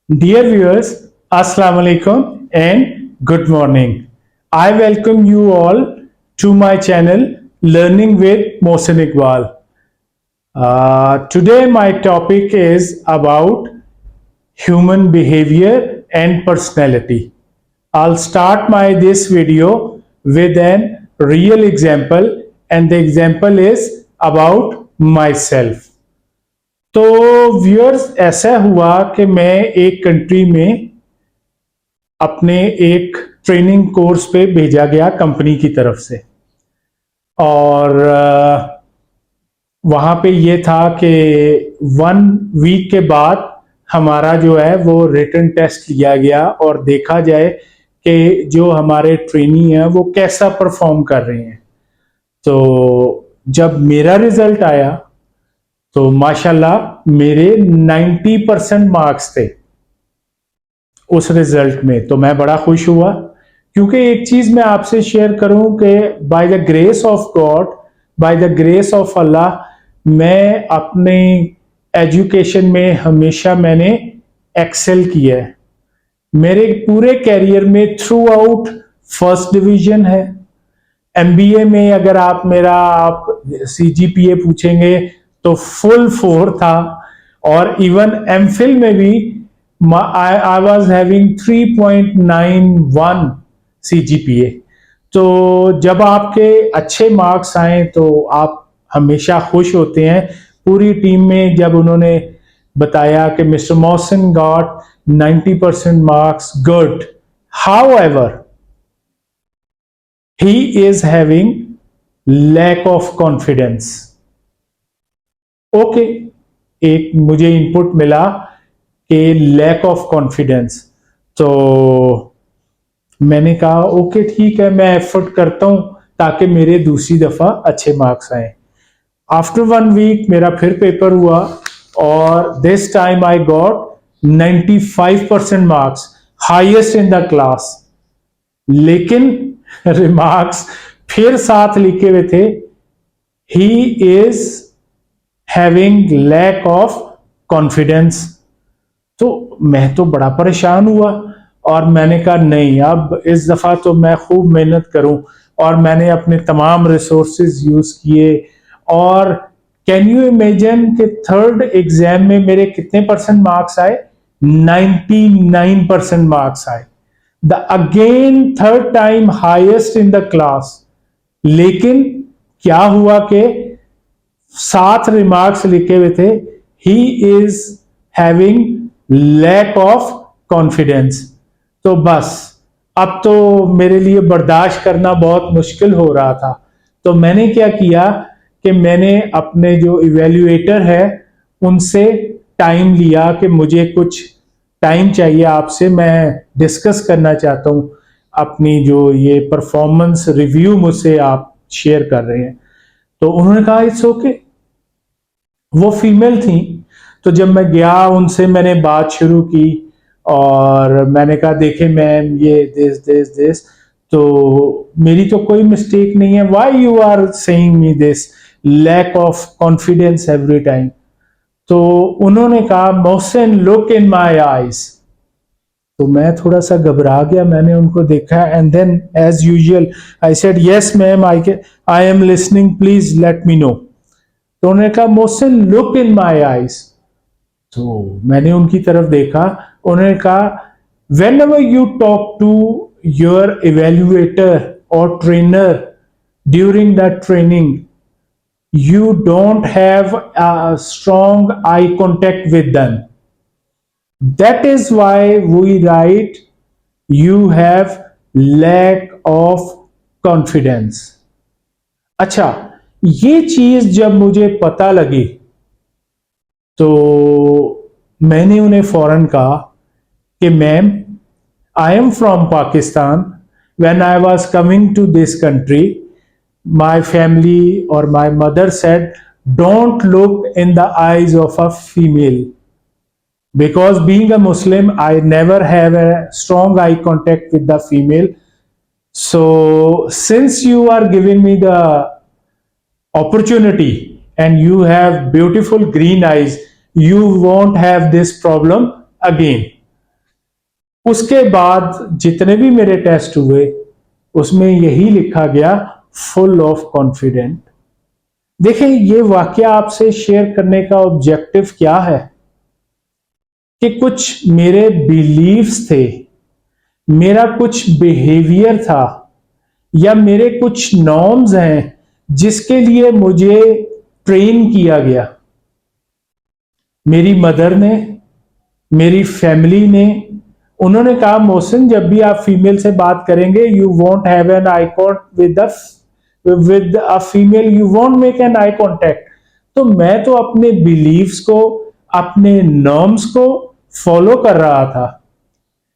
Dear viewers, Assalamu alaikum and good morning. I welcome you all to my channel Learning with Mohsin Iqbal. Today my topic is about human behavior and personality. I'll start my this video with an real example, and the example is about myself. तो viewers, ऐसा हुआ कि मैं एक country में अपने एक training course पे भेजा गया कंपनी की तरफ से। और वहाँ पे ये था कि 1 वीक के बाद हमारा जो है वो रिटन टेस्ट लिया गया और देखा जाए कि जो हमारे ट्रेनी हैं वो कैसा परफॉर्म कर रहे हैं। तो जब मेरा रिजल्ट आया तो माशाल्लाह मेरे 90% मार्क्स थे उस रिजल्ट में। तो मैं बड़ा खुश हुआ, क्योंकि एक चीज मैं आपसे शेयर करूं कि by the grace of God, by the grace of Allah, मैं अपने एजुकेशन में हमेशा मैंने एक्सेल किया है। मेरे पूरे कैरियर में थ्रू आउट फर्स्ट डिवीजन है। एमबीए में अगर आप सीजीपीए पूछेंगे तो फुल 4 था, और इवन एमफिल में भी I was having 3.91 CGPA। तो जब आपके अच्छे मार्क्स आए तो आप हमेशा खुश होते हैं। पूरी टीम में जब उन्होंने बताया कि mister Mohsin got 90% marks, good, however he is having lack of confidence। Okay, एक मुझे इनपुट मिला कि लैक ऑफ कॉन्फिडेंस। तो मैंने कहा ओके ठीक है, मैं एफर्ट करता हूं ताकि मेरे दूसरी दफा अच्छे मार्क्स आए। आफ्टर 1 वीक मेरा फिर पेपर हुआ और this time I got 95% marks, highest in the class. लेकिन रिमार्क्स फिर साथ लिखे हुए थे, he is having lack of confidence. तो मैं तो बड़ा परेशान हुआ और मैंने कहा नहीं, अब इस दफा तो मैं खूब मेहनत करूं। और मैंने अपने तमाम रिसोर्सेज यूज किए। और कैन यू इमेजिन कि थर्ड एग्जाम में मेरे कितने परसेंट मार्क्स आए? 99% मार्क्स आए। The again third time highest in the class. लेकिन क्या हुआ कि 7 रिमार्क्स लिखे हुए थे, he is having lack of confidence. तो बस अब तो मेरे लिए बर्दाश्त करना बहुत मुश्किल हो रहा था। तो मैंने क्या किया कि मैंने अपने जो इवेल्युएटर है उनसे टाइम लिया कि मुझे कुछ टाइम चाहिए आपसे, मैं डिस्कस करना चाहता हूं अपनी जो ये परफॉर्मेंस रिव्यू मुझसे आप शेयर कर रहे हैं। तो उन्होंने कहा इट्स ओके। वो फीमेल थी। तो जब मैं गया उनसे मैंने बात शुरू की और मैंने कहा देखे मैम, ये दिस, तो मेरी तो कोई मिस्टेक नहीं है, why you are saying me this lack of confidence every time. तो उन्होंने कहा Mohsin look in my eyes. तो मैं थोड़ा सा घबरा गया, मैंने उनको देखा and then as usual I said yes ma'am, I am listening, please let me know. तो उन्होंने कहा Mohsin look in my eyes. तो मैंने उनकी तरफ देखा। उन्होंने कहा whenever you talk to your evaluator और trainer during the training, you don't have a strong eye contact with them. That is why we write you have lack of confidence। अच्छा, ये चीज जब मुझे पता लगी तो मैंने उन्हें फौरन कहा कि ma'am, I am from Pakistan, when I was coming to this country my family or my mother said don't look in the eyes of a female, because being a Muslim I never have a strong eye contact with the female. So since you are giving me the opportunity and you have beautiful green eyes, you won't have this problem again। उसके बाद जितने भी मेरे test हुए उसमें यही लिखा गया, फुल ऑफ कॉन्फिडेंट। देखें, ये वाकया आपसे शेयर करने का ऑब्जेक्टिव क्या है कि कुछ मेरे बिलीव्स थे, मेरा कुछ बिहेवियर था, या मेरे कुछ नॉर्म्स हैं जिसके लिए मुझे ट्रेन किया गया। मेरी मदर ने, मेरी फैमिली ने, उन्होंने कहा मोहसिन जब भी आप फीमेल से बात करेंगे you want have an eye contact with a female, you want make an eye contact. तो मैं तो अपने बिलीव्स को, अपने नॉर्म्स को फॉलो कर रहा था,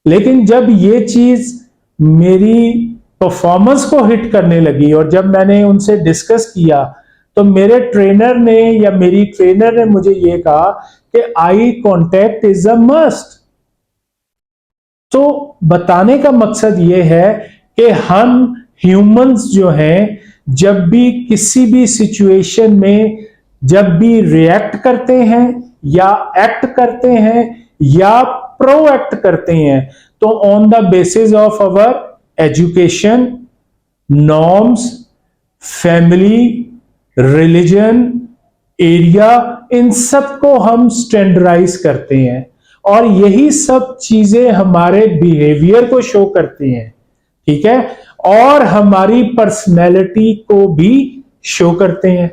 लेकिन जब ये चीज मेरी परफॉर्मेंस को हिट करने लगी और जब मैंने उनसे डिस्कस किया तो मेरे ट्रेनर ने या मेरी ट्रेनर ने मुझे ये कहा कि eye contact is a must. तो बताने का मकसद ये है कि हम ह्यूमंस जो हैं, जब भी किसी भी सिचुएशन में जब भी रिएक्ट करते हैं या एक्ट करते हैं या प्रोएक्ट करते हैं, तो on the basis of our education, norms, family, religion, area, इन सब को हम स्टैंडर्डाइज करते हैं और यही सब चीजें हमारे बिहेवियर को शो करती हैं, ठीक है, और हमारी पर्सनैलिटी को भी शो करते हैं।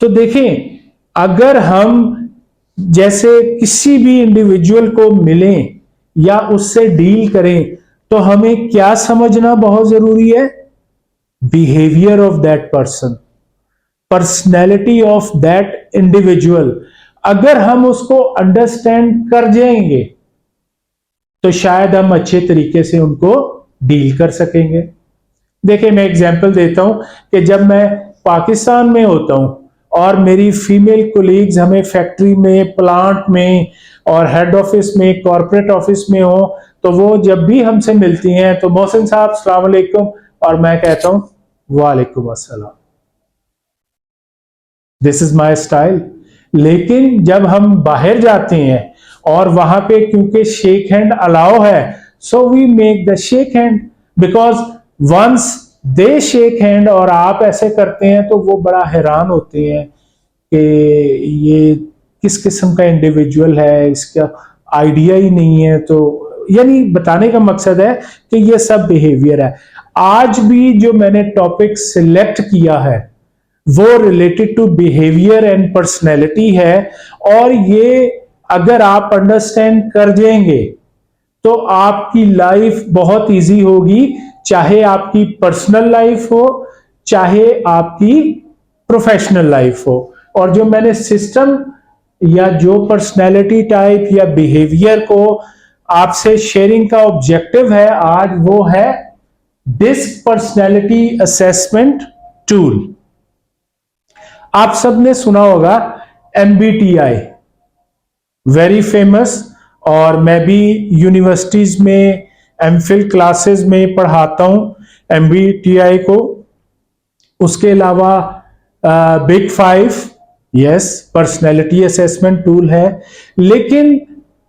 तो देखें, अगर हम जैसे किसी भी इंडिविजुअल को मिलें या उससे डील करें तो हमें क्या समझना बहुत जरूरी है? Behaviour of that person, personality of that individual. अगर हम उसको अंडरस्टैंड कर जाएंगे तो शायद हम अच्छे तरीके से उनको डील कर सकेंगे। देखिए, मैं एग्जांपल देता हूं कि जब मैं पाकिस्तान में होता हूं और मेरी फीमेल कोलीग्स हमें फैक्ट्री में, प्लांट में और हेड ऑफिस में, कॉर्पोरेट ऑफिस में हो, तो वो जब भी हमसे मिलती हैं तो मोहसिन साहब अस्सलाम वालेकुम, और मैं कहता हूं वालेकुम अस्सलाम, दिस इज माय स्टाइल। लेकिन जब हम बाहर जाते हैं और वहां पे क्योंकि शेक हैंड अलाउ है, so we make the shake hand, because once they shake hand और आप ऐसे करते हैं तो वो बड़ा हैरान होते हैं कि ये किस किस्म का इंडिविजुअल है, इसका आइडिया ही नहीं है। तो यानी बताने का मकसद है कि ये सब बिहेवियर है। आज भी जो मैंने टॉपिक सिलेक्ट किया है वो related to behaviour and personality है, और ये अगर आप अंडरस्टैंड कर जाएंगे तो आपकी लाइफ बहुत इजी होगी, चाहे आपकी पर्सनल लाइफ हो, चाहे आपकी प्रोफेशनल लाइफ हो। और जो मैंने सिस्टम या जो पर्सनैलिटी टाइप या बिहेवियर को आपसे शेयरिंग का ऑब्जेक्टिव है आज, वो है डिस्क पर्सनैलिटी असेसमेंट टूल। आप सबने सुना होगा MBTI, वेरी फेमस, और मैं भी यूनिवर्सिटीज में एमफिल क्लासेस में पढ़ाता हूं MBTI को। उसके अलावा big 5, yes, personality assessment tool है। लेकिन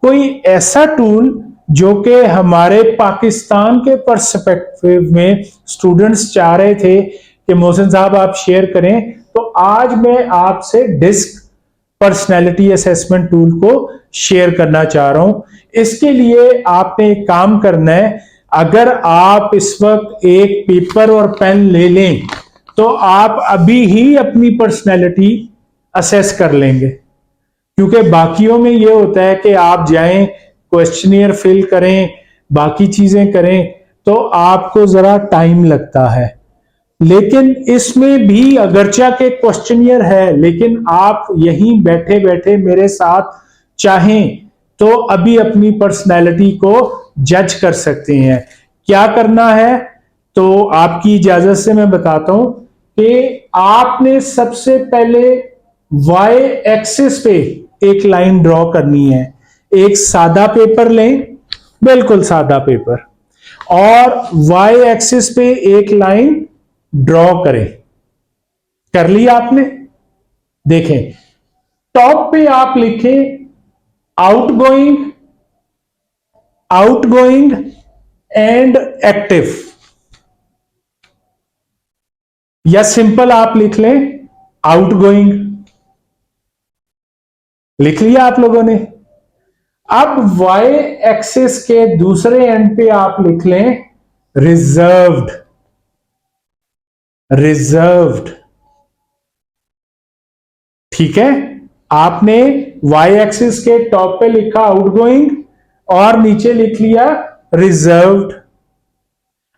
कोई ऐसा टूल जो कि हमारे पाकिस्तान के पर्सपेक्टिव में स्टूडेंट्स चाह रहे थे कि मोहसिन साहब आप शेयर करें, तो आज मैं आपसे डिस्क पर्सनैलिटी असेसमेंट टूल को शेयर करना चाह रहा हूं। इसके लिए आपने एक काम करना है, अगर आप इस वक्त एक पेपर और पेन ले लें तो आप अभी ही अपनी पर्सनैलिटी असेस कर लेंगे, क्योंकि बाकियों में यह होता है कि आप जाएं, क्वेश्चनियर फिल करें, बाकी चीजें करें, तो आपको जरा टाइम लगता है। लेकिन इसमें भी अगरचा के क्वेश्चनियर है, लेकिन आप यहीं बैठे बैठे मेरे साथ चाहें तो अभी अपनी पर्सनैलिटी को जज कर सकते हैं। क्या करना है, तो आपकी इजाजत से मैं बताता हूं कि आपने सबसे पहले वाई एक्सिस पे एक लाइन ड्रॉ करनी है। एक सादा पेपर लें, बिल्कुल सादा पेपर, और वाई एक्सिस पे एक लाइन ड्रॉ करें। कर लिया आपने? देखें, टॉप पे आप लिखें आउटगोइंग, आउटगोइंग एंड एक्टिव, या सिंपल आप लिख लें आउटगोइंग। लिख लिया आप लोगों ने। अब y एक्सिस के दूसरे एंड पे आप लिख लें रिजर्व्ड। रिजर्व्ड, ठीक है। आपने y एक्सिस के टॉप पे लिखा आउटगोइंग और नीचे लिख लिया रिजर्व्ड।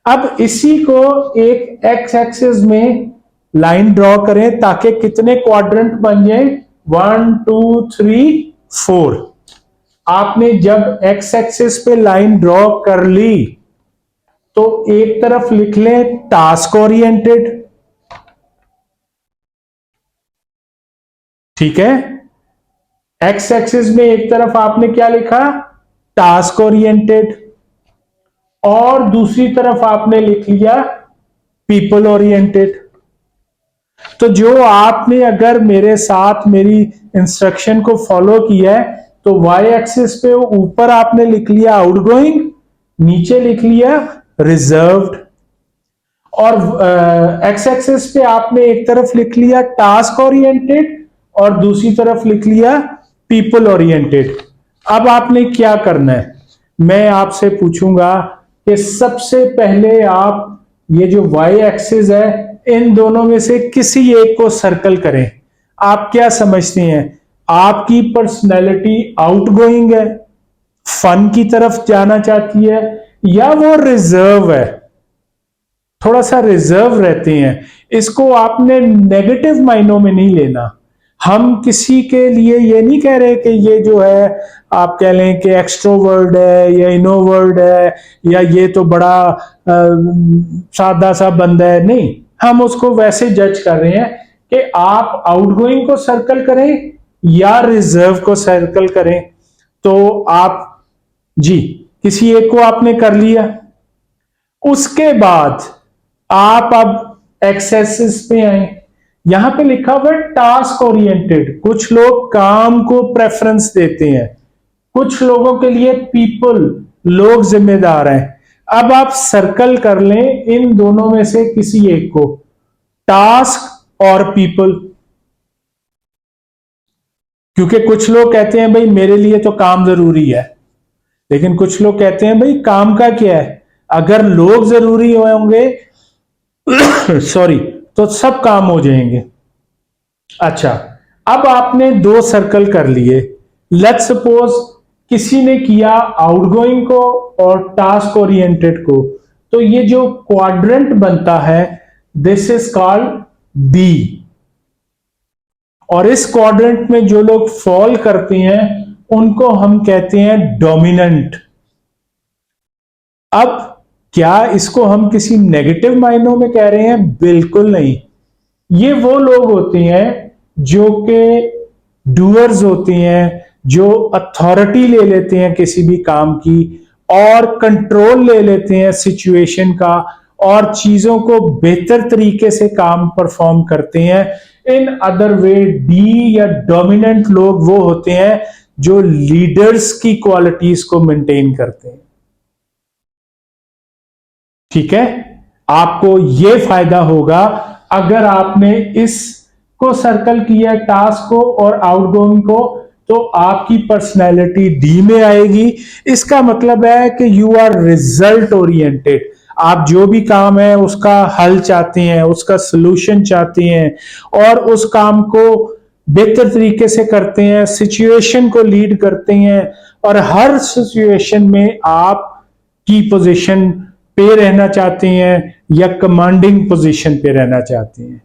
अब इसी को एक x एक्सिस में लाइन ड्रॉ करें ताकि कितने क्वाड्रेंट बन जाए, 1 2 3 4। आपने जब x एक्सिस पे लाइन ड्रॉ कर ली तो एक तरफ लिख लें टास्क ओरिएंटेड, ठीक है। x एक्सिस में एक तरफ आपने क्या लिखा, टास्क ओरिएंटेड, और दूसरी तरफ आपने लिख लिया पीपल ओरिएंटेड। तो जो आपने अगर मेरे साथ मेरी इंस्ट्रक्शन को फॉलो किया है तो y एक्सिस पे ऊपर आपने लिख लिया आउटगोइंग, नीचे लिख लिया रिजर्व्ड, और x एक्सिस पे आपने एक तरफ लिख लिया टास्क ओरिएंटेड और दूसरी तरफ लिख लिया पीपल ओरिएंटेड। अब आपने क्या करना है, मैं आपसे पूछूंगा कि सबसे पहले आप ये जो y एक्सिस है इन दोनों में से किसी एक को सर्कल करें। आप क्या समझते हैं, आपकी पर्सनैलिटी आउटगोइंग है, फन की तरफ जाना चाहती है, या वो रिजर्व है, थोड़ा सा रिजर्व रहते हैं। इसको आपने नेगेटिव मायनों में नहीं लेना। हम किसी के लिए ये नहीं कह रहे कि ये जो है आप कह लें कि एक्सट्रोवर्ड है या इनोवर्ड है या ये तो बड़ा सादा सा बंदा है, नहीं। हम उसको वैसे जज कर रहे हैं कि आप आउटगोइंग को सर्कल करें या रिजर्व को सर्कल करें। तो आप जी किसी एक को आपने कर लिया, उसके बाद आप अब एक्सेसिस पे आए। यहां पे लिखा हुआ टास्क ओरिएंटेड, कुछ लोग काम को प्रेफरेंस देते हैं, कुछ लोगों के लिए पीपल लोग जिम्मेदार हैं। अब आप सर्कल कर लें इन दोनों में से किसी एक को, टास्क और पीपल, क्योंकि कुछ लोग कहते हैं भाई मेरे लिए तो काम जरूरी है, लेकिन कुछ लोग कहते हैं भाई काम का क्या है, अगर लोग जरूरी होंगे सॉरी तो सब काम हो जाएंगे। अच्छा, अब आपने दो सर्कल कर लिए। लेट्स सपोज किसी ने किया आउटगोइंग को और टास्क ओरिएंटेड को, तो ये जो क्वाड्रेंट बनता है दिस इज कॉल्ड बी, और इस क्वाड्रेंट में जो लोग फॉल करते हैं उनको हम कहते हैं डोमिनेंट। अब क्या इसको हम किसी नेगेटिव मायनों में कह रहे हैं, बिल्कुल नहीं। ये वो लोग होते हैं जो कि डूअर्स होते हैं, जो अथॉरिटी ले लेते हैं किसी भी काम की और कंट्रोल ले लेते हैं सिचुएशन का और चीजों को बेहतर तरीके से काम परफॉर्म करते हैं। इन अदर वे डी या डोमिनेंट लोग वो होते हैं जो लीडर्स की क्वालिटीज को मेंटेन करते हैं। ठीक है, आपको यह फायदा होगा अगर आपने इसको सर्कल किया टास्क को और आउटगोइंग को, तो आपकी पर्सनैलिटी डी में आएगी। इसका मतलब है कि यू आर रिजल्ट ओरिएंटेड, आप जो भी काम है उसका हल चाहते हैं, उसका सलूशन चाहते हैं और उस काम को बेहतर तरीके से करते हैं, सिचुएशन को लीड करते हैं और हर सिचुएशन में आप की पोजीशन पे रहना चाहते हैं या कमांडिंग पोजीशन पे रहना चाहते हैं।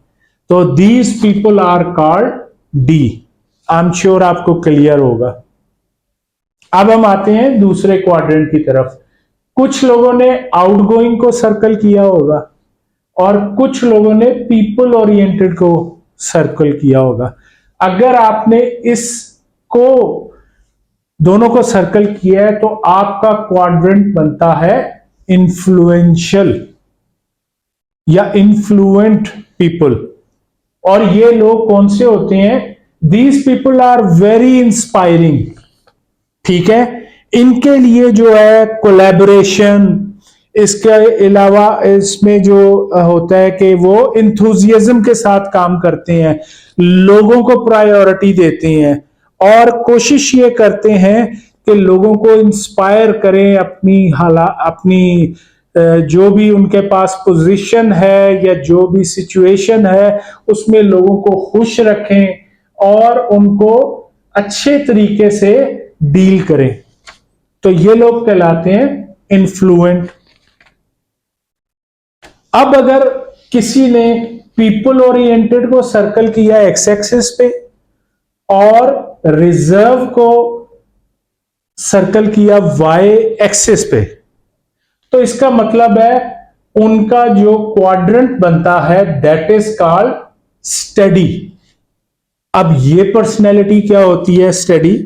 तो these people are called D. I am sure आपको क्लियर होगा। अब हम आते हैं दूसरे क्वाड्रेंट की तरफ। कुछ लोगों ने आउटगोइंग को सर्कल किया होगा और कुछ लोगों ने पीपल ओरिएंटेड को सर्कल किया होगा। अगर आपने इसको दोनों को सर्कल किया है तो आपका क्वाड्रेंट बनता है इन्फ्लुएंशियल या इन्फ्लुएंट पीपल। और ये लोग कौन से होते हैं, these people are very inspiring. ठीक है, इनके लिए जो है कोलैबोरेशन, इसके अलावा इसमें जो होता है कि वो इंथुजियाज्म के साथ काम करते हैं, लोगों को प्रायोरिटी देते हैं और कोशिश ये करते हैं कि लोगों को इंस्पायर करें, अपनी जो भी उनके पास पोजीशन है या जो भी सिचुएशन है उसमें लोगों को खुश रखें और उनको अच्छे तरीके से डील करें। तो ये लोग कहलाते हैं इन्फ्लुएंट। अब अगर किसी ने पीपल ओरिएंटेड को सर्कल किया एक्स एक्सिस पे और रिजर्व को सर्कल किया वाई एक्सिस पे, तो इसका मतलब है उनका जो क्वाड्रेंट बनता है दैट इज कॉल्ड स्टडी। अब ये पर्सनैलिटी क्या होती है स्टडी?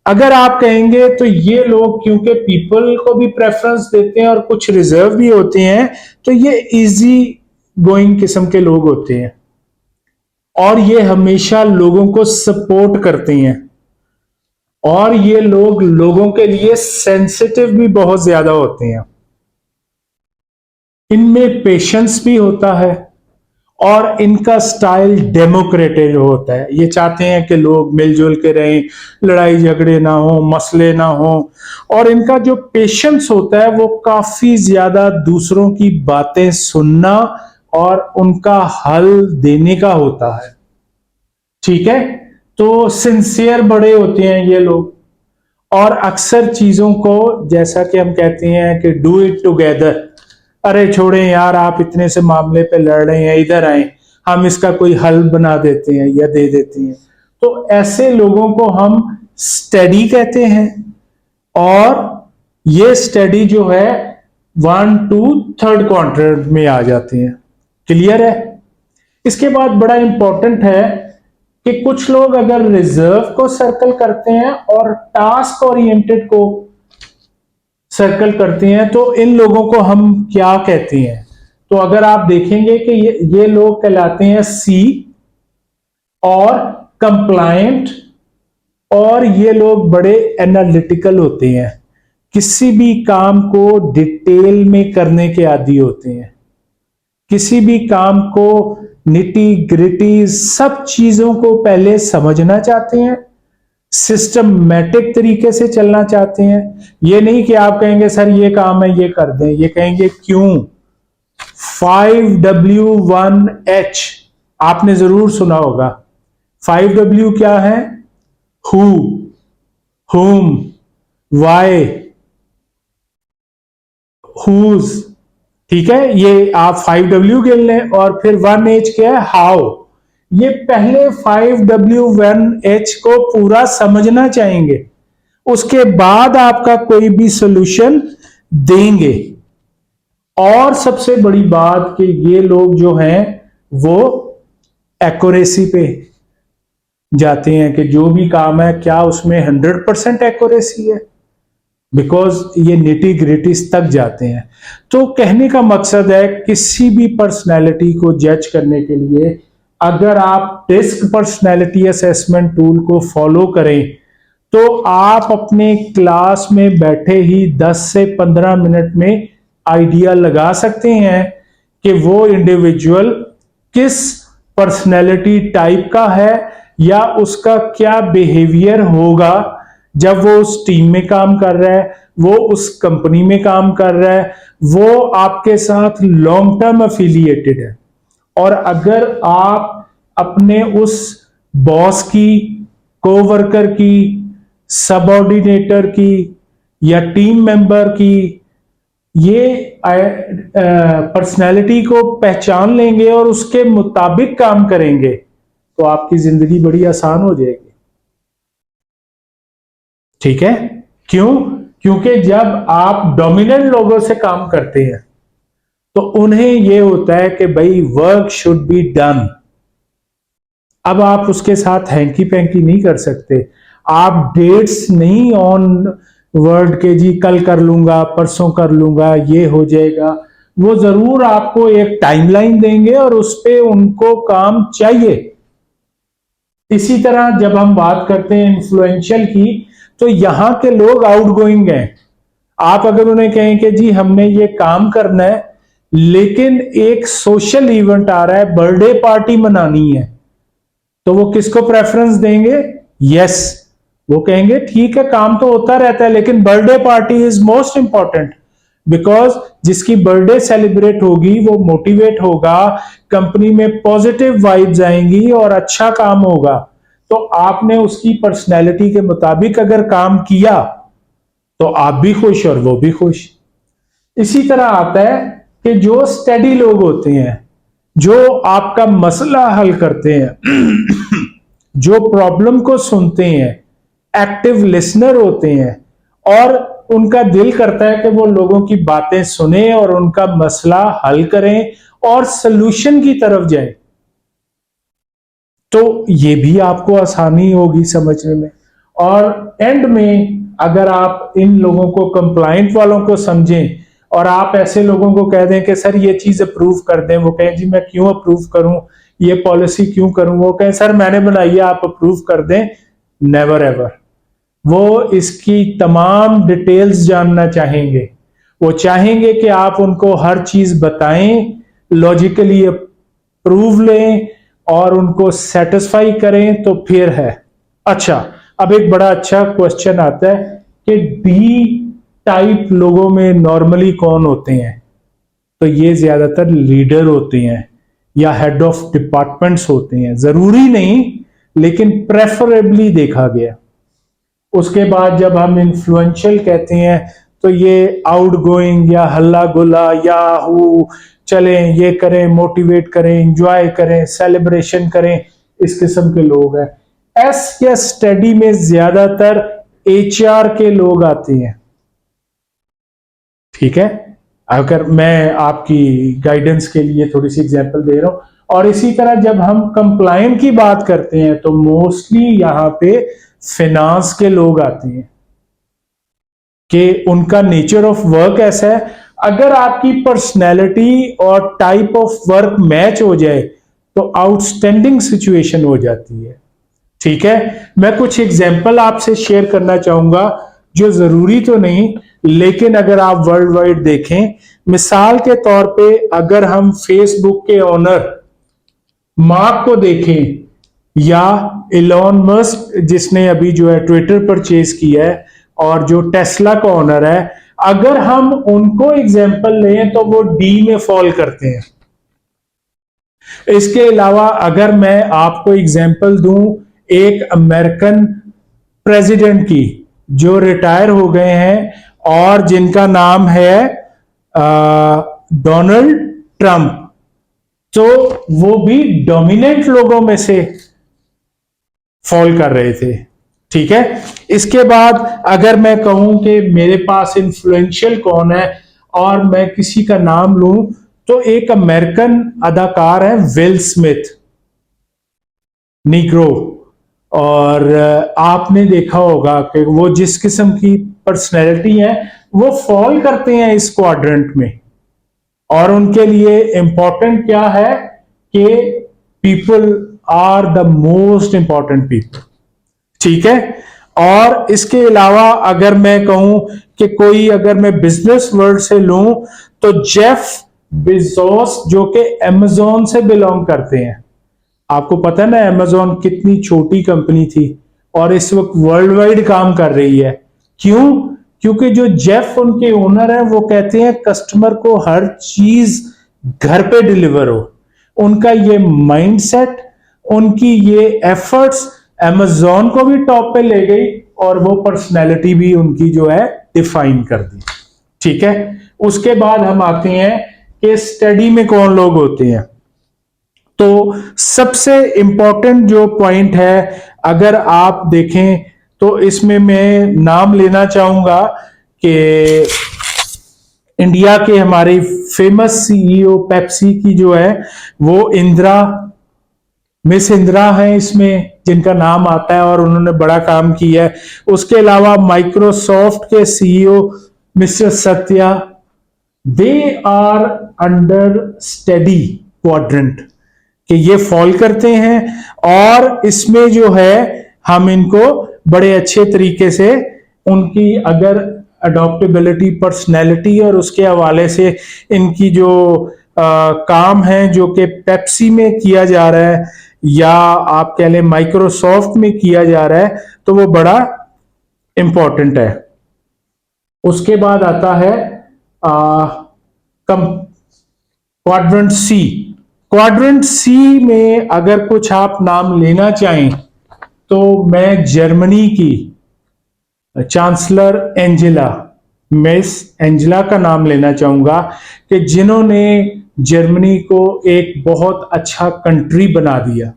अगर आप कहेंगे तो ये लोग क्योंकि पीपल को भी प्रेफरेंस देते हैं और कुछ रिजर्व भी होते हैं, तो ये इजी गोइंग किस्म के लोग होते हैं और ये हमेशा लोगों को सपोर्ट करते हैं और ये लोग लोगों के लिए सेंसिटिव भी बहुत ज्यादा होते हैं। इनमें पेशेंस भी होता है और इनका स्टाइल डेमोक्रेटिक होता है। ये चाहते हैं कि लोग मिलजुल के रहें, लड़ाई झगड़े ना हो, मसले ना हो, और इनका जो पेशेंस होता है वो काफी ज्यादा दूसरों की बातें सुनना और उनका हल देने का होता है। ठीक है, तो सिंसियर बड़े होते हैं ये लोग और अक्सर चीजों को, जैसा कि हम कहते हैं कि डू इट टुगेदर, अरे छोड़ें यार आप इतने से मामले पे लड़ रहे हैं, इधर आए हम इसका कोई हल बना देते हैं या दे देते हैं। तो ऐसे लोगों को हम स्टडी कहते हैं और ये स्टडी जो है 1 to 3rd क्वाड्रेंट में आ जाते हैं। क्लियर है? इसके बाद बड़ा इंपॉर्टेंट है कि कुछ लोग अगर रिजर्व को सर्कल करते हैं और टास्क ओरिएंटेड को सर्कल करते हैं तो इन लोगों को हम क्या कहते हैं? तो अगर आप देखेंगे कि ये लोग कहलाते हैं सी और कंप्लायंट, और ये लोग बड़े एनालिटिकल होते हैं, किसी भी काम को डिटेल में करने के आदी होते हैं, किसी भी काम को निटी ग्रिटी सब चीजों को पहले समझना चाहते हैं, सिस्टमैटिक तरीके से चलना चाहते हैं। ये नहीं कि आप कहेंगे सर ये काम है ये कर दें, ये कहेंगे क्यों। 5W1H आपने जरूर सुना होगा। 5W क्या है? Who, whom, why, whose। ठीक है, ये आप 5W गिन लें और फिर 1H क्या है? हाउ। ये पहले 5W1H को पूरा समझना चाहेंगे, उसके बाद आपका कोई भी सॉल्यूशन देंगे। और सबसे बड़ी बात कि ये लोग जो हैं वो एक्यूरेसी पे जाते हैं कि जो भी काम है क्या उसमें 100% एक्यूरेसी है, बिकॉज ये निटी ग्रिटीज तक जाते हैं। तो कहने का मकसद है किसी भी पर्सनैलिटी को जज करने के लिए अगर आप डिस्क पर्सनैलिटी असेसमेंट टूल को फॉलो करें तो आप अपने क्लास में बैठे ही 10 से 15 मिनट में आइडिया लगा सकते हैं कि वो इंडिविजुअल किस पर्सनैलिटी टाइप का है या उसका क्या बिहेवियर होगा जब वो उस टीम में काम कर रहा है, वो उस कंपनी में काम कर रहा है, वो आपके साथ लॉन्ग टर्म एफिलिएटेड है। और अगर आप अपने उस बॉस की, कोवर्कर की, सबऑर्डिनेटर की या टीम मेंबर की ये पर्सनैलिटी को पहचान लेंगे और उसके मुताबिक काम करेंगे तो आपकी जिंदगी बड़ी आसान हो जाएगी। ठीक है, क्यों? क्योंकि जब आप डोमिनेंट लोगों से काम करते हैं तो उन्हें यह होता है कि भाई वर्क शुड बी डन। अब आप उसके साथ हैंकी पैंकी नहीं कर सकते, आप डेट्स नहीं ऑन वर्ड के जी कल कर लूंगा, परसों कर लूंगा, ये हो जाएगा। वो जरूर आपको एक टाइमलाइन देंगे और उस पे उनको काम चाहिए। इसी तरह जब हम बात करते हैं इन्फ्लुएंशियल की, तो यहां के लोग आउटगोइंग हैं। आप अगर उन्हें कहें कि जी हमने ये काम करना है लेकिन एक सोशल इवेंट आ रहा है, बर्थडे पार्टी मनानी है, तो वो किसको प्रेफरेंस देंगे? यस, वो कहेंगे ठीक है काम तो होता रहता है लेकिन birthday party is most important, because जिसकी बर्थडे सेलिब्रेट होगी वो मोटिवेट होगा, कंपनी में पॉजिटिव वाइब्स आएंगी और अच्छा काम होगा। तो आपने उसकी पर्सनैलिटी के मुताबिक अगर काम किया तो आप भी खुश और वो भी खुश। इसी तरह आता है कि जो स्टडी लोग होते हैं, जो आपका मसला हल करते हैं जो प्रॉब्लम को सुनते हैं, एक्टिव लिसनर होते हैं और उनका दिल करता है कि वो लोगों की बातें सुने और उनका मसला हल करें और सलूशन की तरफ जाए, तो ये भी आपको आसानी होगी समझने में। और एंड में अगर आप इन लोगों को, कंप्लाइंट वालों को समझें और आप ऐसे लोगों को कह दें कि सर ये चीज अप्रूव कर दें, वो कहें जी मैं क्यों अप्रूव करूं, ये पॉलिसी क्यों करूं, वो कहें सर मैंने बनाई है आप अप्रूव कर दें, नेवर एवर। वो इसकी तमाम डिटेल्स जानना चाहेंगे, वो चाहेंगे कि आप उनको हर चीज बताएं, लॉजिकली अप्रूव लें और उनको सेटिस्फाई करें तो फिर है। अच्छा, अब एक बड़ा अच्छा क्वेश्चन आता है कि डी टाइप लोगों में नॉर्मली कौन होते हैं? तो ये ज्यादातर लीडर होते हैं या हेड ऑफ डिपार्टमेंट्स होते हैं, जरूरी नहीं लेकिन प्रेफरेबली देखा गया। उसके बाद जब हम इन्फ्लुएंशियल कहते हैं तो ये आउटगोइंग या हल्ला गुल्ला या चलें ये करें, मोटिवेट करें, एंजॉय करें, सेलिब्रेशन करें, इस किस्म के लोग हैं। एस या स्टडी में ज्यादातर एचआर के लोग आते हैं। ठीक है, अगर मैं आपकी गाइडेंस के लिए थोड़ी सी एग्जांपल दे रहा हूं। और इसी तरह जब हम कंप्लायंट की बात करते हैं तो मोस्टली यहां पे फाइनेंस के लोग आते हैं कि उनका नेचर ऑफ वर्क ऐसा है, अगर आपकी पर्सनैलिटी और टाइप ऑफ वर्क मैच हो जाए तो आउटस्टैंडिंग सिचुएशन हो जाती है। ठीक है, मैं कुछ एग्जांपल आपसे शेयर करना चाहूंगा जो जरूरी तो नहीं लेकिन अगर आप वर्ल्ड वाइड देखें, मिसाल के तौर पे अगर हम फेसबुक के ओनर मार्क को देखें या इलॉन मस्क जिसने अभी जो है ट्विटर परचेज किया है और जो टेस्ला का ओनर है, अगर हम उनको एग्जांपल लें तो वो डी में फॉल करते हैं। इसके अलावा अगर मैं आपको एग्जांपल दूं एक अमेरिकन प्रेसिडेंट की जो रिटायर हो गए हैं और जिनका नाम है डोनाल्ड ट्रंप, तो वो भी डोमिनेंट लोगों में से फॉल कर रहे थे। ठीक है, इसके बाद अगर मैं कहूं कि मेरे पास इन्फ्लुएंशियल कौन है और मैं किसी का नाम लूं तो एक अमेरिकन अदाकार है विल स्मिथ, निग्रो। और आपने देखा होगा कि वो जिस किस्म की पर्सनैलिटी है वो फॉल करते हैं इस क्वाड्रेंट में, और उनके लिए इंपॉर्टेंट क्या है कि people are the most important people. ठीक है, और इसके अलावा अगर मैं कहूं कि कोई अगर मैं बिजनेस वर्ल्ड से लूं तो जेफ बेजोस जो कि अमेजोन से बिलोंग करते हैं। आपको पता है ना अमेजोन कितनी छोटी कंपनी थी और इस वक्त वर्ल्ड वाइड काम कर रही है। क्यों? क्योंकि जो जेफ उनके ओनर हैं वो कहते हैं कस्टमर को हर चीज घर पे डिलीवर हो। उनका ये माइंडसेट, उनकी ये एफर्ट्स अमेजोन को भी टॉप पे ले गई और वो पर्सनैलिटी भी उनकी जो है डिफाइन कर दी। ठीक है, उसके बाद हम आते हैं कि स्टडी में कौन लोग होते हैं। तो सबसे इंपॉर्टेंट जो पॉइंट है अगर आप देखें तो इसमें मैं नाम लेना चाहूंगा कि इंडिया के हमारे फेमस सीईओ पेप्सी की जो है वो इंदिरा, मिस इंदिरा है इसमें जिनका नाम आता है और उन्होंने बड़ा काम किया है। उसके अलावा माइक्रोसॉफ्ट के CEO mister Satya, they are under study quadrant कि ये फॉल करते हैं और इसमें जो है हम इनको बड़े अच्छे तरीके से उनकी अगर अडॉप्टेबिलिटी, पर्सनैलिटी और उसके हवाले से इनकी जो काम है जो कि पेप्सी में किया जा रहा है या आप कह लें माइक्रोसॉफ्ट में किया जा रहा है, तो वो बड़ा इंपॉर्टेंट है। उसके बाद आता है क्वाड्रेंट सी। क्वाड्रेंट सी में अगर कुछ आप नाम लेना चाहें तो मैं जर्मनी की चांसलर एंजेला, मिस एंजेला का नाम लेना चाहूंगा कि जिन्होंने जर्मनी को एक बहुत अच्छा कंट्री बना दिया।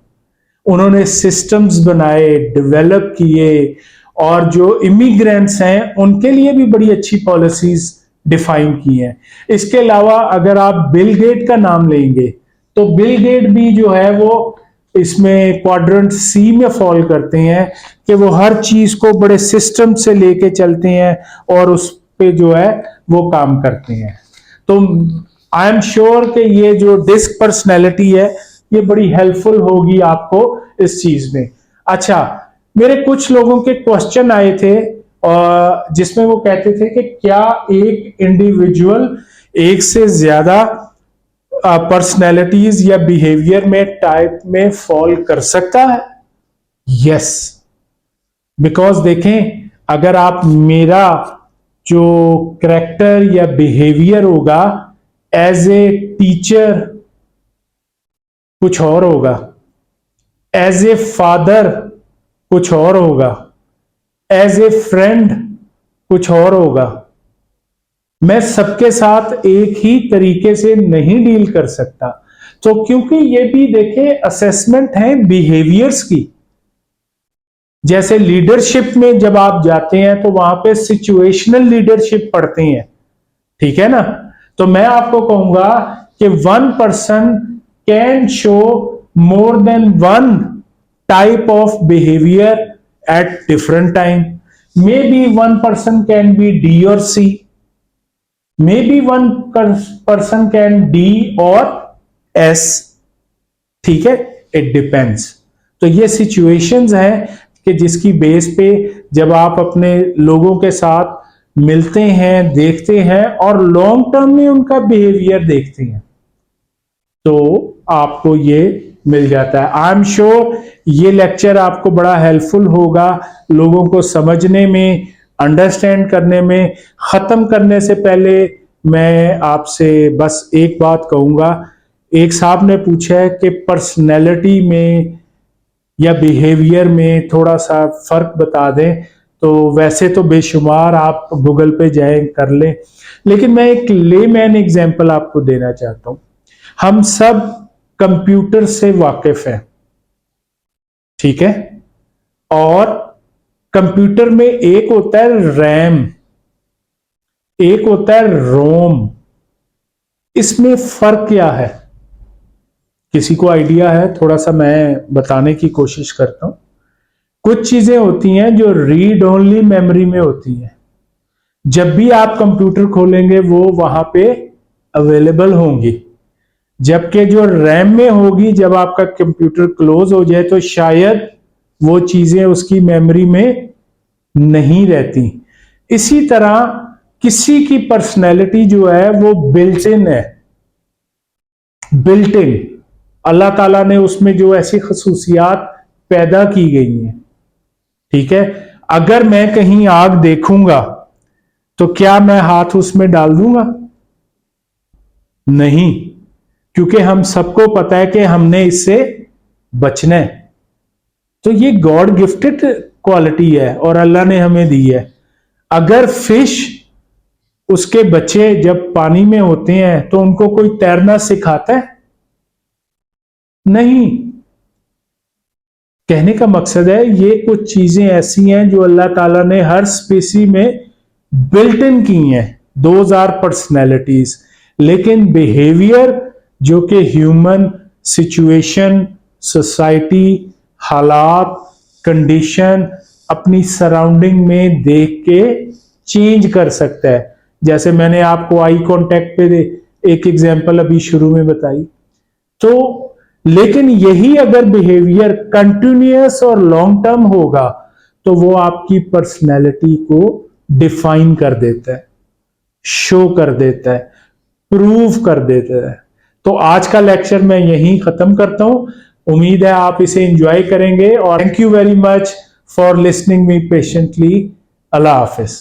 उन्होंने सिस्टम्स बनाए, डेवलप किए और जो इमिग्रेंट्स हैं उनके लिए भी बड़ी अच्छी पॉलिसीज डिफाइन की हैं। इसके अलावा अगर आप बिल गेट का नाम लेंगे तो बिल गेट भी जो है वो इसमें क्वाड्रेंट सी में फॉल करते हैं कि वो हर चीज को बड़े सिस्टम से लेके चलते हैं और उस पे जो है वो काम करते हैं। तो आई एम श्योर कि ये जो डिस्क पर्सनैलिटी है ये बड़ी हेल्पफुल होगी आपको इस चीज में। अच्छा, मेरे कुछ लोगों के क्वेश्चन आए थे और जिसमें वो कहते थे कि क्या एक इंडिविजुअल एक से ज्यादा पर्सनैलिटीज या बिहेवियर में टाइप में फॉल कर सकता है? यस, बिकॉज देखें, अगर आप मेरा जो करेक्टर या बिहेवियर होगा एज ए टीचर कुछ और होगा, एज ए फादर कुछ और होगा, एज ए फ्रेंड कुछ और होगा। मैं सबके साथ एक ही तरीके से नहीं डील कर सकता। तो क्योंकि ये भी देखें असेसमेंट है बिहेवियर्स की। जैसे लीडरशिप में जब आप जाते हैं तो वहां पे सिचुएशनल लीडरशिप पढ़ते हैं, ठीक है ना। तो मैं आपको कहूंगा कि one person can show more than one type of behaviour at different time. May be one person can be D और C, may be one person can D और एस, ठीक है, इट डिपेंड्स। तो ये सिचुएशंस हैं कि जिसकी base पे जब आप अपने लोगों के साथ मिलते हैं, देखते हैं और लॉन्ग टर्म में उनका बिहेवियर देखते हैं तो आपको ये मिल जाता है। आई एम श्योर ये लेक्चर आपको बड़ा हेल्पफुल होगा लोगों को समझने में, अंडरस्टैंड करने में। खत्म करने से पहले मैं आपसे बस एक बात कहूंगा। एक साहब ने पूछा है कि पर्सनैलिटी में या बिहेवियर में थोड़ा सा फर्क बता दें। तो वैसे तो बेशुमार आप गूगल पे जाएं कर लें, लेकिन मैं एक लेमैन एग्जांपल आपको देना चाहता हूं। हम सब कंप्यूटर से वाकिफ हैं, ठीक है, और कंप्यूटर में एक होता है रैम, एक होता है रोम। इसमें फर्क क्या है? किसी को आइडिया है? थोड़ा सा मैं बताने की कोशिश करता हूं। कुछ चीजें होती हैं जो रीड ओनली मेमोरी में होती हैं। जब भी आप कंप्यूटर खोलेंगे वो वहां पे अवेलेबल होंगी, जबकि जो रैम में होगी जब आपका कंप्यूटर क्लोज हो जाए तो शायद वो चीजें उसकी मेमोरी में नहीं रहती। इसी तरह किसी की पर्सनैलिटी जो है वो बिल्ट इन है, बिल्ट इन। अल्लाह ताला ने उसमें जो ऐसी खसूसियात पैदा की गई हैं, ठीक है। अगर मैं कहीं आग देखूंगा तो क्या मैं हाथ उसमें डाल दूंगा? नहीं, क्योंकि हम सबको पता है कि हमने इससे बचना है। तो ये गॉड गिफ्टेड क्वालिटी है और अल्लाह ने हमें दी है। अगर फिश, उसके बच्चे जब पानी में होते हैं तो उनको कोई तैरना सिखाता है? नहीं। कहने का मकसद है ये कुछ चीजें ऐसी हैं जो अल्लाह ताला ने हर स्पीसी में बिल्ट इन की हैं, दोज आर पर्सनैलिटीज। लेकिन बिहेवियर जो कि ह्यूमन सिचुएशन, सोसाइटी, हालात, कंडीशन, अपनी सराउंडिंग में देख के चेंज कर सकता है। जैसे मैंने आपको आई कांटेक्ट पे एक एग्जांपल अभी शुरू में बताई। तो लेकिन यही अगर बिहेवियर कंटिन्यूअस और लॉन्ग टर्म होगा तो वो आपकी पर्सनैलिटी को डिफाइन कर देता है, शो कर देता है, प्रूव कर देता है। तो आज का लेक्चर मैं यहीं खत्म करता हूं। उम्मीद है आप इसे एंजॉय करेंगे और thank you very much for listening me patiently. Allah Hafiz.